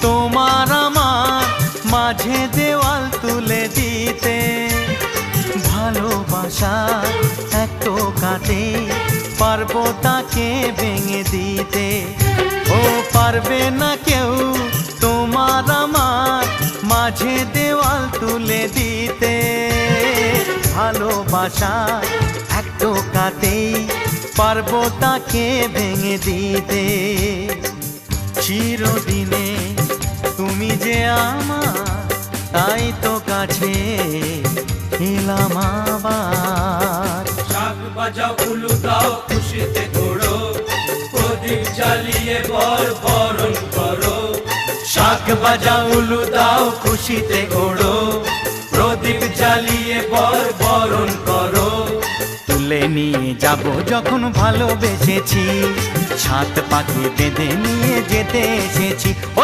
তোমার আমার মাঝে দেওয়াল তুলে দিতে, ভালোবাসা এত কাটে পারবো তাকে ভেঙে দিতে। ও পারবে না কেউ তোমার আমার মাঝে দেওয়াল তুলে দিতে, ভালোবাসা একটু কাটেই পারবো তাকে ভেঙে দিতে। চিরদিনে তুমি যে আমার, তাই তো কাছে এলাম আবার। শাক বাজাও উলু দাও খুশিতে ঘোড়ো, প্রদীপ জ্বালিয়ে বরণ করো। শাক বাজাও উলু দাও খুশিতে ওড়ো, প্রদীপ জ্বালিয়ে বরণ করো। তুলে নিয়ে যাব যখন ভালোবেসেছি, সাত পাখি বেঁধে নিয়ে যেতে এসেছি। ও